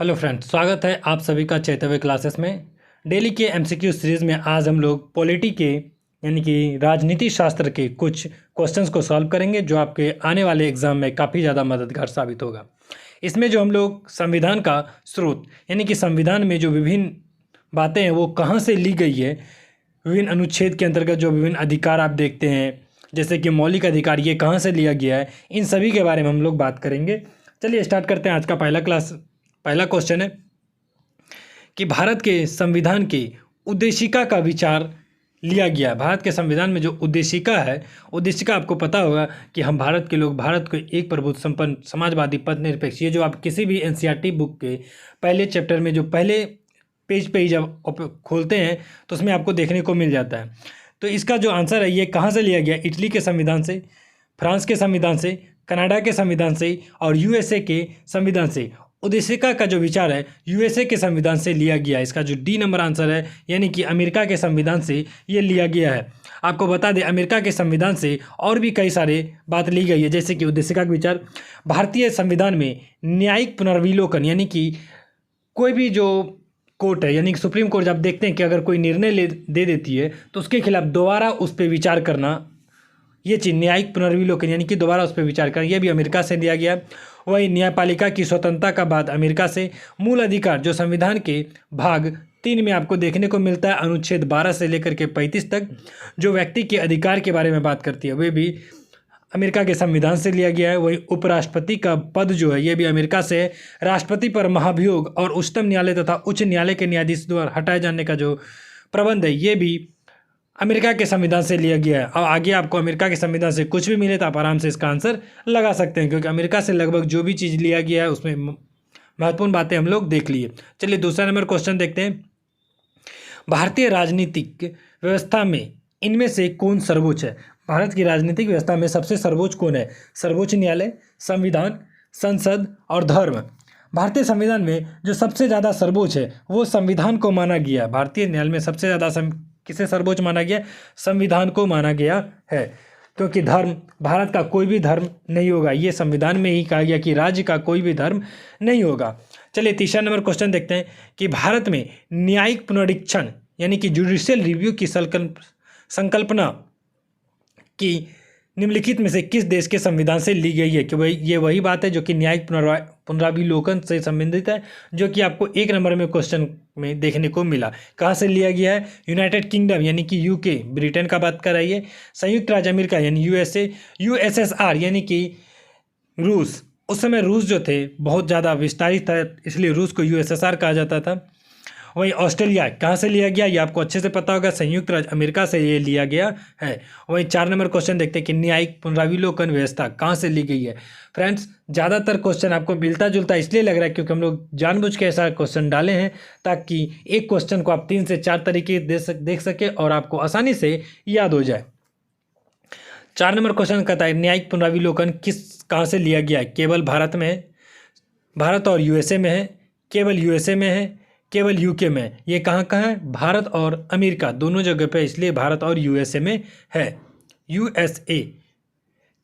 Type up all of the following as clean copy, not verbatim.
Hello friends, स्वागत है आप सभी का चैतव्य क्लासेस में। डेली के एमसीक्यू सीरीज़ में आज हम लोग पॉलिटी के यानी कि राजनीति शास्त्र के कुछ क्वेश्चंस को सॉल्व करेंगे जो आपके आने वाले एग्जाम में काफ़ी ज़्यादा मददगार साबित होगा। इसमें जो हम लोग संविधान का स्रोत यानी कि संविधान में जो विभिन्न बातें हैं वो कहाँ से ली गई है, विभिन्न अनुच्छेद के अंतर्गत जो विभिन्न अधिकार आप देखते हैं जैसे कि मौलिक अधिकार, ये कहाँ से लिया गया है, इन सभी के बारे में हम लोग बात करेंगे। चलिए स्टार्ट करते हैं। आज का पहला क्वेश्चन है कि भारत के संविधान की उद्देशिका का विचार लिया गया। भारत के संविधान में जो उद्देशिका है, उद्देशिका आपको पता होगा कि हम भारत के लोग भारत को एक प्रभुत्व संपन्न समाजवादी पथ निरपेक्ष, ये जो आप किसी भी एनसीईआरटी बुक के पहले चैप्टर में जो पहले पेज पे ही जब खोलते हैं तो उसमें आपको देखने को मिल जाता है। तो इसका जो आंसर है ये कहाँ से लिया गया? इटली के संविधान से, फ्रांस के संविधान से, कनाडा के संविधान से और यूएसए के संविधान से। उद्देशिका का जो विचार है यूएसए के संविधान से लिया गया। इसका जो डी नंबर आंसर है यानी कि अमेरिका के संविधान से ये लिया गया है। आपको बता दें अमेरिका के संविधान से और भी कई सारे बात ली गई है, जैसे कि उद्देशिका का विचार भारतीय संविधान में न्यायिक पुनर्विलोकन यानी कि कोई भी जो कोर्ट है यानी कि सुप्रीम कोर्ट जब देखते हैं कि अगर कोई निर्णय दे देती है तो उसके खिलाफ दोबारा उस पर विचार करना, ये चीज़ न्यायिक पुनर्विलोकन यानी कि दोबारा उस पर विचार करना, यह भी अमेरिका से दिया गया। वही न्यायपालिका की स्वतंत्रता का बात अमेरिका से। मूल अधिकार जो संविधान के भाग 3 में आपको देखने को मिलता है, अनुच्छेद 12 से लेकर के 35 तक जो व्यक्ति के अधिकार के बारे में बात करती है, वे भी अमेरिका के संविधान से लिया गया है। वही उपराष्ट्रपति का पद जो है ये भी अमेरिका से है। राष्ट्रपति पर महाभियोग और उच्चतम न्यायालय तथा उच्च न्यायालय के न्यायाधीश द्वारा हटाए जाने का जो प्रबंध है ये भी अमेरिका के संविधान से लिया गया है। और आगे आपको अमेरिका के संविधान से कुछ भी मिले तो आप आराम से इसका आंसर लगा सकते हैं, क्योंकि अमेरिका से लगभग जो भी चीज़ लिया गया है उसमें महत्वपूर्ण बातें हम लोग देख लिए। चलिए दूसरा नंबर क्वेश्चन देखते हैं। भारतीय राजनीतिक व्यवस्था में इनमें से कौन सर्वोच्च है? भारत की राजनीतिक व्यवस्था में सबसे सर्वोच्च कौन है? सर्वोच्च न्यायालय, संविधान, संसद और धर्म। भारतीय संविधान में जो सबसे ज़्यादा सर्वोच्च है वो संविधान को माना गया। भारतीय न्यायालय में सबसे ज़्यादा किसे सर्वोच्च माना गया? संविधान को माना गया है, क्योंकि धर्म, भारत का कोई भी धर्म नहीं होगा। ये संविधान में ही कहा गया कि राज्य का कोई भी धर्म नहीं होगा। चलिए तीसरा नंबर क्वेश्चन देखते हैं कि भारत में न्यायिक पुनरीक्षण यानी कि जुडिशियल रिव्यू की संकल्पना की निम्नलिखित में से किस देश के संविधान से ली गई है? कि भाई ये वही बात है जो कि न्यायिक पुनराविलोकन से संबंधित है, जो कि आपको 1 नंबर में क्वेश्चन में देखने को मिला। कहाँ से लिया गया है? यूनाइटेड किंगडम यानी कि यूके, ब्रिटेन का बात कर रही है। संयुक्त राज्य अमेरिका यानी यूएसए, यूएसएसआर यानी कि रूस, उस समय रूस जो थे बहुत ज़्यादा विस्तारित था इसलिए रूस को यूएसएसआर कहा जाता था। वहीं ऑस्ट्रेलिया कहाँ से लिया गया? ये आपको अच्छे से पता होगा, संयुक्त राज्य अमेरिका से ये लिया गया है। वहीं 4 नंबर क्वेश्चन देखते हैं कि न्यायिक पुनराविलोकन व्यवस्था कहाँ से ली गई है। फ्रेंड्स ज़्यादातर क्वेश्चन आपको मिलता जुलता इसलिए लग रहा है क्योंकि हम लोग जानबूझ के ऐसा क्वेश्चन डाले हैं ताकि एक क्वेश्चन को आप 3 से 4 तरीके देख सके और आपको आसानी से याद हो जाए। 4 नंबर क्वेश्चन कहता है न्यायिक पुनराविलोकन कहाँ से लिया गया है? केवल भारत में है, भारत और यूएसए में है, केवल यूएसए में है, केवल यूके में। ये कहाँ है? भारत और अमेरिका दोनों जगह पे, इसलिए भारत और यूएसए में है, यूएसए।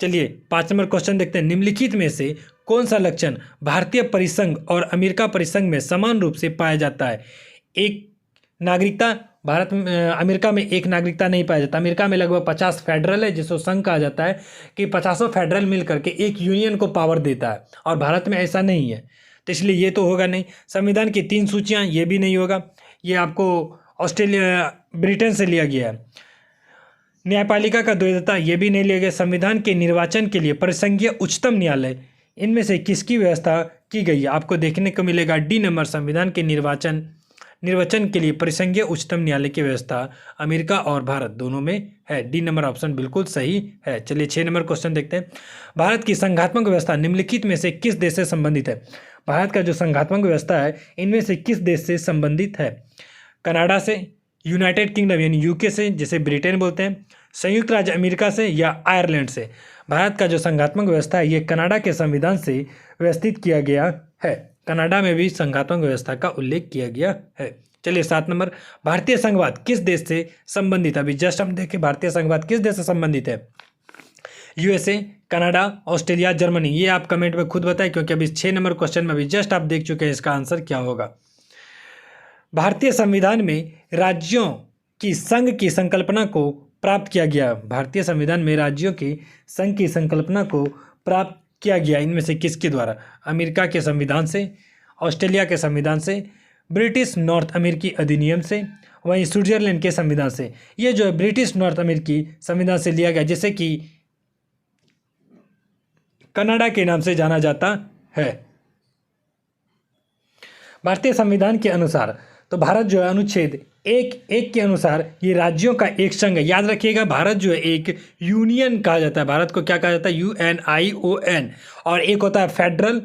चलिए 5 नंबर क्वेश्चन देखते हैं। निम्नलिखित में से कौन सा लक्षण भारतीय परिसंघ और अमेरिका परिसंघ में समान रूप से पाया जाता है? एक नागरिकता, भारत में अमेरिका में एक नागरिकता नहीं पाया जाता। अमेरिका में लगभग 50 फेडरल है जिसको संघ कहा जाता है कि 50 फेडरल मिल करके एक यूनियन को पावर देता है, और भारत में ऐसा नहीं है, तो इसलिए ये तो होगा नहीं। संविधान की 3 सूचियाँ, ये भी नहीं होगा, ये आपको ऑस्ट्रेलिया ब्रिटेन से लिया गया है। न्यायपालिका का द्वैधता, ये भी नहीं लिया गया। संविधान के निर्वाचन के लिए परिसंघीय उच्चतम न्यायालय, इनमें से किसकी व्यवस्था की गई है? आपको देखने को मिलेगा डी नंबर, संविधान के निर्वाचन के लिए परिसंघीय उच्चतम न्यायालय की व्यवस्था अमेरिका और भारत दोनों में है। डी नंबर ऑप्शन बिल्कुल सही है। चलिए 6 नंबर क्वेश्चन देखते हैं। भारत की संघात्मक व्यवस्था निम्नलिखित में से किस देश से संबंधित है? भारत का जो संघात्मक व्यवस्था है इनमें से किस देश से संबंधित है? कनाडा से, यूनाइटेड किंगडम यानी यूके से जिसे ब्रिटेन बोलते हैं, संयुक्त राज्य अमेरिका से या आयरलैंड से? भारत का जो संघात्मक व्यवस्था है ये कनाडा के संविधान से व्यवस्थित किया गया है। कनाडा में भी संघात्मक व्यवस्था का उल्लेख किया गया है। चलिए 7 नंबर, भारतीय संघवाद किस देश से संबंधित है? अभी जस्ट हम देखें भारतीय संघवाद किस देश से संबंधित है। USA, Canada, Australia, Germany. ये आप कमेंट में खुद बताएं, क्योंकि अभी 6 नंबर क्वेश्चन में अभी जस्ट आप देख चुके हैं इसका आंसर क्या होगा। भारतीय संविधान में राज्यों की संघ की संकल्पना को प्राप्त किया गया। भारतीय संविधान में राज्यों की संघ की संकल्पना को प्राप्त किया गया इनमें से किसके द्वारा? अमेरिका के संविधान से, ऑस्ट्रेलिया के संविधान से, ब्रिटिश नॉर्थ अमेरिकी अधिनियम से, वहीं स्विट्जरलैंड के संविधान से। ये जो है ब्रिटिश नॉर्थ अमेरिकी संविधान से लिया गया, जिसे कि कनाडा के नाम से जाना जाता है। भारतीय संविधान के अनुसार तो भारत जो है अनुच्छेद 1(1) के अनुसार ये राज्यों का एक संघ है। याद रखिएगा, भारत जो है एक यूनियन कहा जाता है। भारत को क्या कहा जाता है? UNION। और एक होता है फेडरल,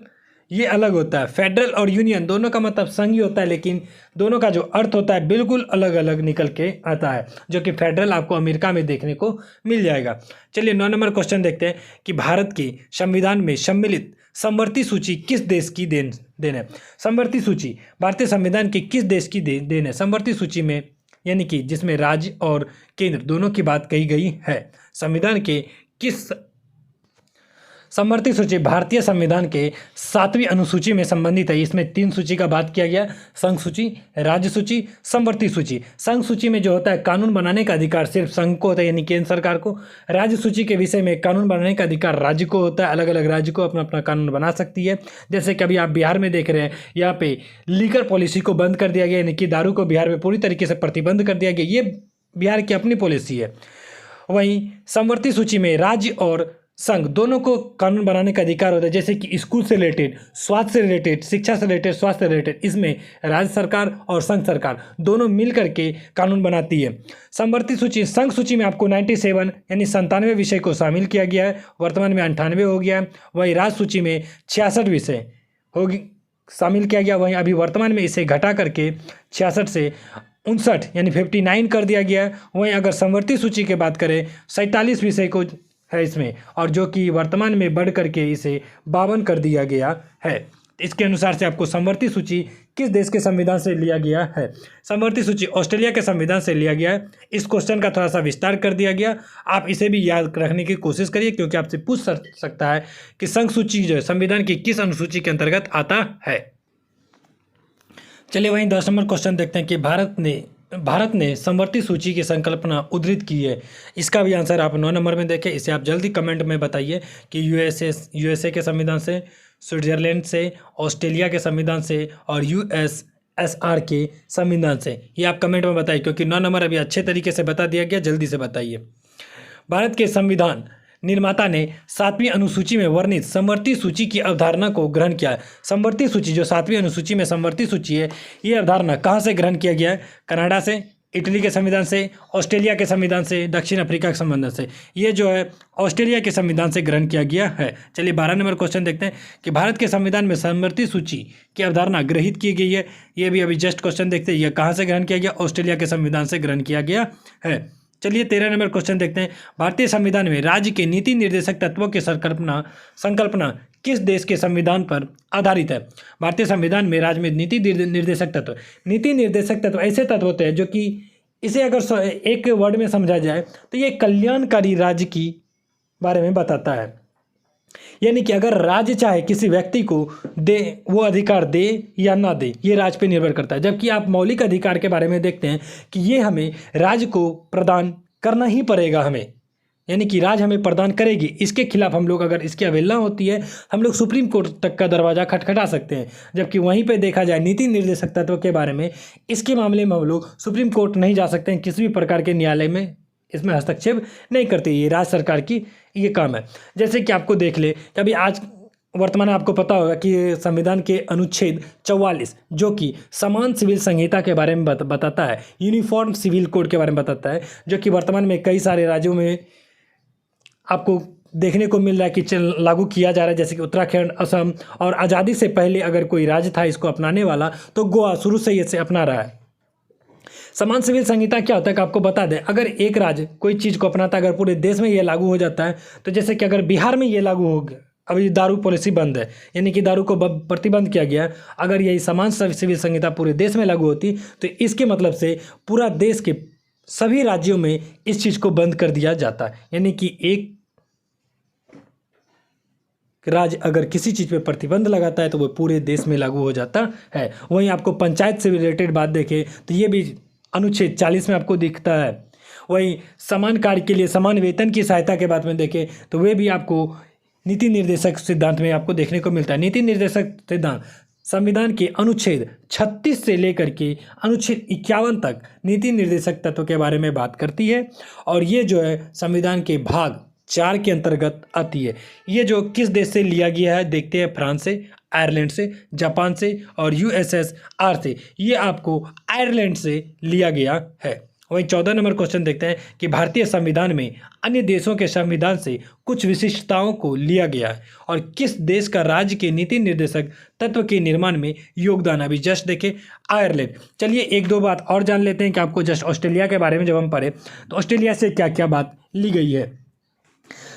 ये अलग होता है। फेडरल और यूनियन दोनों का मतलब संघ ही होता है, लेकिन दोनों का जो अर्थ होता है बिल्कुल अलग अलग निकल के आता है, जो कि फेडरल आपको अमेरिका में देखने को मिल जाएगा। चलिए 9 नंबर क्वेश्चन देखते हैं कि भारत के संविधान में सम्मिलित समवर्ती सूची किस देश की देन है? समवर्ती सूची भारतीय संविधान की किस देश की देन है? समवर्ती सूची में यानी कि जिसमें राज्य और केंद्र दोनों की बात कही गई है। संविधान के किस समवर्ती सूची भारतीय संविधान के 7वीं अनुसूची में संबंधित है। इसमें 3 सूची का बात किया गया: संघ सूची, राज्य सूची, समवर्ती सूची। संघ सूची में जो होता है कानून बनाने का अधिकार सिर्फ संघ को होता है, यानी केंद्र सरकार को। राज्य सूची के विषय में कानून बनाने का अधिकार राज्य को होता है। अलग अलग राज्य को अपना अपना कानून बना सकती है। जैसे कि अभी आप बिहार में देख रहे हैं, यहाँ पे लीकर पॉलिसी को बंद कर दिया गया, यानी कि दारू को बिहार में पूरी तरीके से प्रतिबंध कर दिया गया। ये बिहार की अपनी पॉलिसी है। वहीं समवर्ती सूची में राज्य और संघ दोनों को कानून बनाने का अधिकार होता है। जैसे कि स्कूल से रिलेटेड, स्वास्थ्य से रिलेटेड, शिक्षा से रिलेटेड, स्वास्थ्य से रिलेटेड, इसमें राज्य सरकार और संघ सरकार दोनों मिल करके कानून बनाती है। समवर्ती सूची संघ सूची में आपको 97 यानी 97 विषय को शामिल किया गया है, वर्तमान में 98 हो गया है। वहीं राज्य सूची में 66 विषय होगी शामिल किया गया, वहीं अभी वर्तमान में इसे घटा करके 66 से 59 यानी 59 कर दिया गया है। वहीं अगर समवर्ती सूची की बात करें 47 विषय को है इसमें, और जो कि वर्तमान में बढ़ करके इसे 52 कर दिया गया है। इसके अनुसार से आपको समवर्ती सूची किस देश के संविधान से लिया गया है? समवर्ती सूची ऑस्ट्रेलिया के संविधान से लिया गया है। इस क्वेश्चन का थोड़ा सा विस्तार कर दिया गया, आप इसे भी याद रखने की कोशिश करिए, क्योंकि आपसे पूछ सकता है कि संघ सूची जो है संविधान की किस अनुसूची के अंतर्गत आता है। चलिए वहीं 10 नंबर क्वेश्चन देखते हैं कि भारत ने समवर्ती सूची की संकल्पना उद्धृत की है। इसका भी आंसर आप 9 नंबर में देखें। इसे आप जल्दी कमेंट में बताइए कि यूएसए के संविधान से, स्विट्जरलैंड से, ऑस्ट्रेलिया के संविधान से और यूएसएसआर के संविधान से। ये आप कमेंट में बताइए, क्योंकि 9 नंबर अभी अच्छे तरीके से बता दिया गया, जल्दी से बताइए। भारत के संविधान निर्माता ने 7वीं अनुसूची में वर्णित समवर्ती सूची की अवधारणा को ग्रहण किया है। समवर्ती सूची जो 7वीं अनुसूची में समवर्ती सूची है, ये अवधारणा कहाँ से ग्रहण किया गया है? कनाडा से, इटली के संविधान से, ऑस्ट्रेलिया के संविधान से, दक्षिण अफ्रीका के संविधान से। ये जो है ऑस्ट्रेलिया के संविधान से ग्रहण किया गया है। चलिए 12 नंबर क्वेश्चन देखते हैं कि भारत के संविधान में समवर्ती सूची की अवधारणा ग्रहित की गई है। ये भी अभी जस्ट क्वेश्चन देखते हैं, यह कहाँ से ग्रहण किया गया? ऑस्ट्रेलिया के संविधान से ग्रहण किया गया है। चलिए 13 नंबर क्वेश्चन देखते हैं। भारतीय संविधान में राज्य के नीति निर्देशक तत्वों की संकल्पना किस देश के संविधान पर आधारित है? भारतीय संविधान में राज्य में नीति निर्देशक तत्व ऐसे तत्व होते हैं जो कि इसे अगर एक वर्ड में समझा जाए तो ये कल्याणकारी राज्य की बारे में बताता है। यानी कि अगर राज्य चाहे किसी व्यक्ति को दे, वो अधिकार दे या ना दे, ये राज्य पे निर्भर करता है। जबकि आप मौलिक अधिकार के बारे में देखते हैं कि ये हमें राज्य को प्रदान करना ही पड़ेगा हमें, यानी कि राज्य हमें प्रदान करेगी। इसके खिलाफ हम लोग, अगर इसकी अवहेलना होती है, हम लोग सुप्रीम कोर्ट तक का दरवाज़ा खटखटा सकते हैं। जबकि वहीं पे देखा जाए नीति निर्देशक तत्व के बारे में, इसके मामले में हम लोग सुप्रीम कोर्ट नहीं जा सकते हैं, किसी भी प्रकार के न्यायालय में इसमें हस्तक्षेप नहीं करती। ये राज्य सरकार की ये काम है। जैसे कि आपको देख ले कि अभी आज वर्तमान में आपको पता होगा कि संविधान के अनुच्छेद 44 जो कि समान सिविल संहिता के बारे में बताता है, यूनिफॉर्म सिविल कोड के बारे में बताता है, जो कि वर्तमान में कई सारे राज्यों में आपको देखने को मिल रहा है कि लागू किया जा रहा है। जैसे कि उत्तराखंड, असम, और आज़ादी से पहले अगर कोई राज्य था इसको अपनाने वाला, तो गोवा शुरू से ही इसे अपना रहा है। समान सिविल संहिता क्या होता है कि आपको बता दें, अगर एक राज्य कोई चीज़ को अपनाता है, अगर पूरे देश में ये लागू हो जाता है, तो जैसे कि अगर बिहार में ये लागू हो गया, अभी दारू पॉलिसी बंद है, यानी कि दारू को प्रतिबंध किया गया, अगर यही समान सिविल संहिता पूरे देश में लागू होती तो इसके मतलब से पूरा देश के सभी राज्यों में इस चीज़ को बंद कर दिया जाता है। यानी कि एक राज्य अगर किसी चीज़ पे प्रतिबंध लगाता है तो वो पूरे देश में लागू हो जाता है। वहीं आपको पंचायत से रिलेटेड बात देखें तो ये भी अनुच्छेद 40 में आपको दिखता है। वहीं समान कार्य के लिए समान वेतन की सहायता के बात में देखें तो वे भी आपको नीति निर्देशक सिद्धांत में आपको देखने को मिलता है। नीति निर्देशक सिद्धांत संविधान के अनुच्छेद 36 से लेकर के अनुच्छेद 51 तक नीति निर्देशक तत्व के बारे में बात करती है और ये जो है संविधान के भाग 4 के अंतर्गत आती है। ये जो किस देश से लिया गया है देखते हैं, फ्रांस से, आयरलैंड से, जापान से और यूएसएसआर से। ये आपको आयरलैंड से लिया गया है। वहीं 14 नंबर क्वेश्चन देखते हैं कि भारतीय संविधान में अन्य देशों के संविधान से कुछ विशिष्टताओं को लिया गया है और किस देश का राज्य के नीति निर्देशक तत्व के निर्माण में योगदान। अभी जस्ट देखें आयरलैंड। चलिए एक दो बात और जान लेते हैं कि आपको जस्ट ऑस्ट्रेलिया के बारे में जब हम पढ़े तो ऑस्ट्रेलिया से क्या क्या बात ली गई है।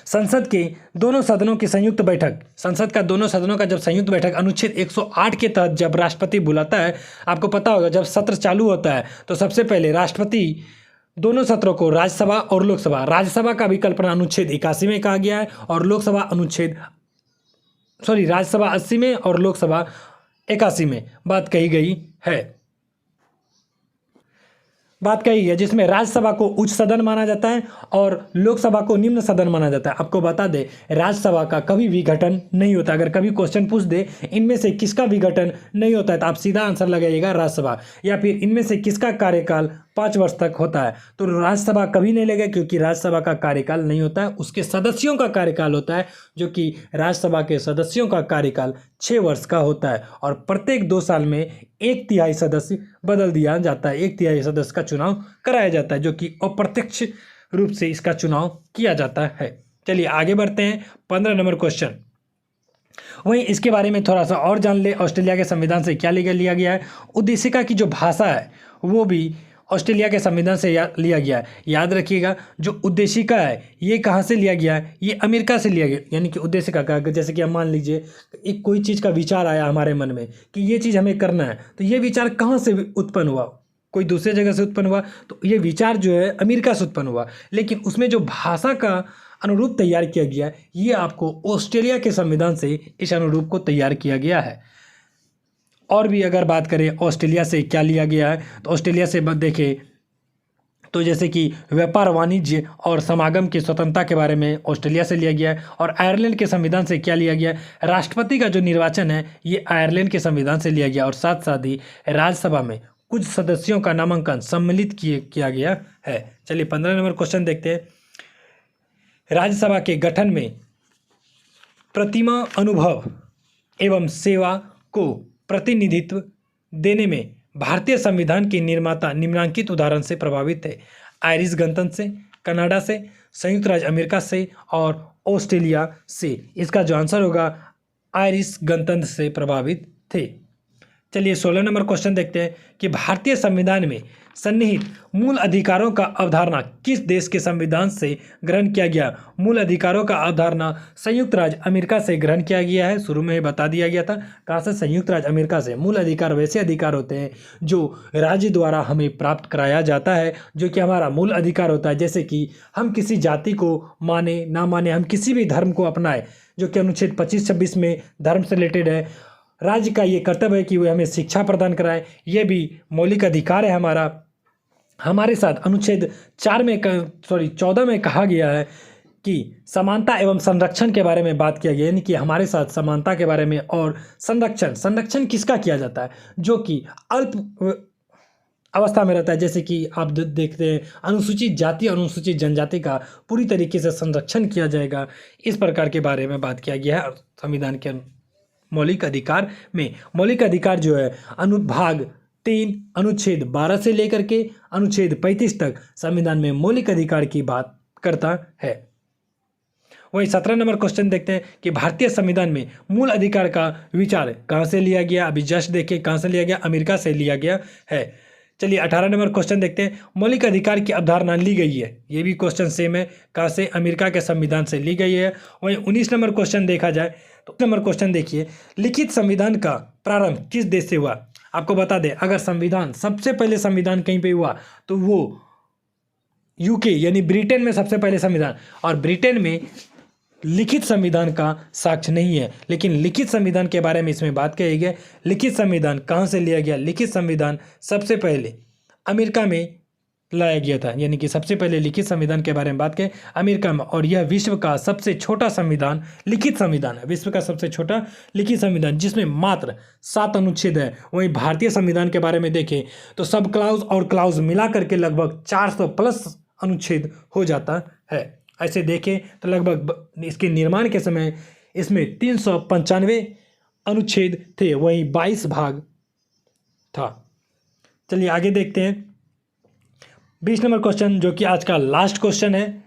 संसद के दोनों सदनों की संयुक्त बैठक, संसद का दोनों सदनों का जब संयुक्त बैठक अनुच्छेद 108 के तहत जब राष्ट्रपति बुलाता है, आपको पता होगा जब सत्र चालू होता है तो सबसे पहले राष्ट्रपति दोनों सत्रों को राज्यसभा और लोकसभा, राज्यसभा का विकल्पन अनुच्छेद 81 में कहा गया है और लोकसभा राज्यसभा 80 में और लोकसभा 81 में बात कही गई है। बात कही है जिसमें राज्यसभा को उच्च सदन माना जाता है और लोकसभा को निम्न सदन माना जाता है। आपको बता दें राज्यसभा का कभी विघटन नहीं होता। अगर कभी क्वेश्चन पूछ दे इनमें से किसका विघटन नहीं होता है तो आप सीधा आंसर लगाइएगा राज्यसभा, या फिर इनमें से किसका कार्यकाल 5 वर्ष तक होता है तो राज्यसभा कभी नहीं लेगा, क्योंकि राज्यसभा का कार्यकाल नहीं होता है, उसके सदस्यों का कार्यकाल होता है, जो कि राज्यसभा के सदस्यों का कार्यकाल 6 वर्ष का होता है और प्रत्येक 2 साल में 1/3 सदस्य बदल दिया जाता है, 1/3 सदस्य का चुनाव कराया जाता है, जो कि अप्रत्यक्ष रूप से इसका चुनाव किया जाता है। चलिए आगे बढ़ते हैं 15 नंबर क्वेश्चन। वहीं इसके बारे में थोड़ा सा और जान ले, ऑस्ट्रेलिया के संविधान से क्या लिया गया है। उद्देशिका की जो भाषा है वो भी ऑस्ट्रेलिया के संविधान से लिया गया है। याद रखिएगा जो उद्देशिका है ये कहाँ से लिया गया है, ये अमेरिका से लिया गया। यानी कि उद्देशिका का जैसे कि हम मान लीजिए एक कोई चीज़ का विचार आया हमारे मन में कि ये चीज़ हमें करना है, तो ये विचार कहाँ से उत्पन्न हुआ, कोई दूसरे जगह से उत्पन्न हुआ, तो ये विचार जो है अमेरिका से उत्पन्न हुआ, लेकिन उसमें जो भाषा का अनुरूप तैयार किया गया है ये आपको ऑस्ट्रेलिया के संविधान से इस अनुरूप को तैयार किया गया है। और भी अगर बात करें ऑस्ट्रेलिया से क्या लिया गया है तो ऑस्ट्रेलिया से देखें तो जैसे कि व्यापार, वाणिज्य और समागम की स्वतंत्रता के बारे में ऑस्ट्रेलिया से लिया गया है। और आयरलैंड के संविधान से क्या लिया गया है, राष्ट्रपति का जो निर्वाचन है ये आयरलैंड के संविधान से लिया गया और साथ साथ ही राज्यसभा में कुछ सदस्यों का नामांकन सम्मिलित किया गया है। चलिए 15 नंबर क्वेश्चन देखते हैं। राज्यसभा के गठन में प्रतिमा, अनुभव एवं सेवा को प्रतिनिधित्व देने में भारतीय संविधान के निर्माता निम्नलिखित उदाहरण से प्रभावित है। आयरिश गणतंत्र से, कनाडा से, संयुक्त राज्य अमेरिका से और ऑस्ट्रेलिया से। इसका जो आंसर होगा आयरिश गणतंत्र से प्रभावित थे। चलिए 16 नंबर क्वेश्चन देखते हैं कि भारतीय संविधान में सन्निहित मूल अधिकारों का अवधारणा किस देश के संविधान से ग्रहण किया गया। मूल अधिकारों का अवधारणा संयुक्त राज्य अमेरिका से ग्रहण किया गया है। शुरू में बता दिया गया था कहाँ से, संयुक्त राज्य अमेरिका से। मूल अधिकार वैसे अधिकार होते हैं जो राज्य द्वारा हमें प्राप्त कराया जाता है, जो कि हमारा मूल अधिकार होता है। जैसे कि हम किसी जाति को माने ना माने, हम किसी भी धर्म को अपनाएं, जो कि अनुच्छेद 25-26 में धर्म से रिलेटेड है। राज्य का ये कर्तव्य है कि वह हमें शिक्षा प्रदान कराए, ये भी मौलिक अधिकार है हमारा। हमारे साथ अनुच्छेद 14 में कहा गया है कि समानता एवं संरक्षण के बारे में बात किया गया, यानी कि हमारे साथ समानता के बारे में और संरक्षण किसका किया जाता है, जो कि अल्प अवस्था में रहता है। जैसे कि आप देखते हैं अनुसूचित जाति और अनुसूचित जनजाति का पूरी तरीके से संरक्षण किया जाएगा। इस प्रकार के बारे में बात किया गया है संविधान के मौलिक अधिकार में। मौलिक अधिकार जो है अनुभाग 3 अनुच्छेद 12 से लेकर के अनुच्छेद 35 तक संविधान में मौलिक अधिकार की बात करता है। वही 17 नंबर क्वेश्चन देखते हैं कि भारतीय संविधान में मूल अधिकार का विचार कहाँ से लिया गया। अभी जस्ट देखिए कहाँ से लिया गया, अमेरिका से लिया गया है। चलिए 18 नंबर क्वेश्चन देखते हैं। मौलिक अधिकार की अवधारणा ली गई है, ये भी क्वेश्चन सेम है, कहाँ से, अमेरिका के संविधान से ली गई है। वहीं 19 नंबर क्वेश्चन देखा जाए तो नंबर क्वेश्चन देखिए, लिखित संविधान का प्रारंभ किस देश से हुआ। आपको बता दें अगर संविधान सबसे पहले संविधान कहीं पे हुआ तो वो यूके यानी ब्रिटेन में सबसे पहले संविधान, और ब्रिटेन में लिखित संविधान का साक्ष्य नहीं है। लेकिन लिखित संविधान के बारे में इसमें बात कही गई। लिखित संविधान कहाँ से लिया गया? लिखित संविधान सबसे पहले अमेरिका में लाया गया था, यानी कि सबसे पहले लिखित संविधान के बारे में बात करें अमेरिका में, और यह विश्व का सबसे छोटा संविधान लिखित संविधान है। विश्व का सबसे छोटा लिखित संविधान जिसमें मात्र 7 अनुच्छेद है। वहीं भारतीय संविधान के बारे में देखें तो सब क्लाउज और क्लाउज मिला करके लगभग 400 प्लस अनुच्छेद हो जाता है। ऐसे देखें तो लगभग इसके निर्माण के समय इसमें 395 अनुच्छेद थे, वहीं 22 भाग था। चलिए आगे देखते हैं 20 नंबर क्वेश्चन, जो कि आज का लास्ट क्वेश्चन है।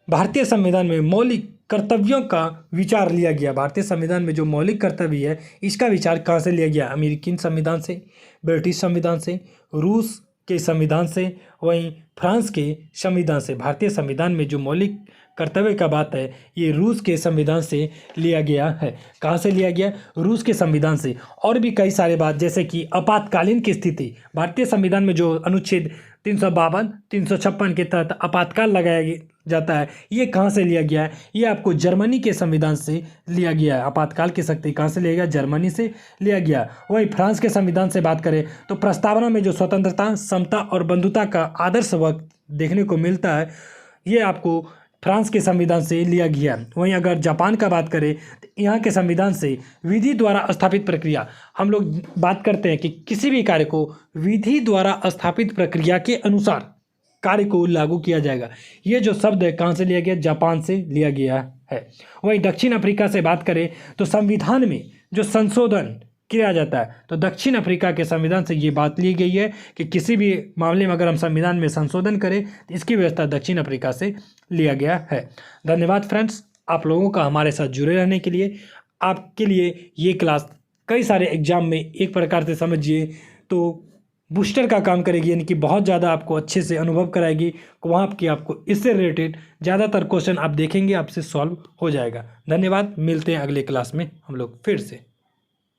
भारतीय संविधान में मौलिक कर्तव्यों का विचार लिया गया। भारतीय संविधान में जो मौलिक कर्तव्य है इसका विचार कहाँ से लिया गया? अमेरिकी संविधान से, ब्रिटिश संविधान से, रूस के संविधान से, वहीं फ्रांस के संविधान से। भारतीय संविधान में जो मौलिक कर्तव्य का बात है ये रूस के संविधान से लिया गया है। कहाँ से लिया गया? रूस के संविधान से। और भी कई सारे बात, जैसे कि आपातकालीन की स्थिति, भारतीय संविधान में जो अनुच्छेद 352, 356 के तहत आपातकाल लगाया जाता है, ये कहाँ से लिया गया है? ये आपको जर्मनी के संविधान से लिया गया है। आपातकाल की शक्ति कहाँ से लिया गया? जर्मनी से लिया गया। वहीं फ्रांस के संविधान से बात करें तो प्रस्तावना में जो स्वतंत्रता, समता और बंधुता का आदर्श वक्त देखने को मिलता है, ये आपको फ्रांस के संविधान से लिया गया। वहीं अगर जापान का बात करें तो यहाँ के संविधान से विधि द्वारा स्थापित प्रक्रिया, हम लोग बात करते हैं कि किसी भी कार्य को विधि द्वारा स्थापित प्रक्रिया के अनुसार कार्य को लागू किया जाएगा। ये जो शब्द है कहाँ से लिया गया? जापान से लिया गया है। वहीं दक्षिण अफ्रीका से बात करें तो संविधान में जो संशोधन किया जाता है तो दक्षिण अफ्रीका के संविधान से ये बात ली गई है कि किसी भी मामले में अगर हम संविधान में संशोधन करें तो इसकी व्यवस्था दक्षिण अफ्रीका से लिया गया है। धन्यवाद फ्रेंड्स, आप लोगों का हमारे साथ जुड़े रहने के लिए। आपके लिए ये क्लास कई सारे एग्जाम में एक प्रकार से समझिए तो बूस्टर का काम करेगी, यानी कि बहुत ज़्यादा आपको अच्छे से अनुभव कराएगी। वहाँ की आपको इससे रिलेटेड ज़्यादातर क्वेश्चन आप देखेंगे आपसे सॉल्व हो जाएगा। धन्यवाद, मिलते हैं अगले क्लास में हम लोग फिर से।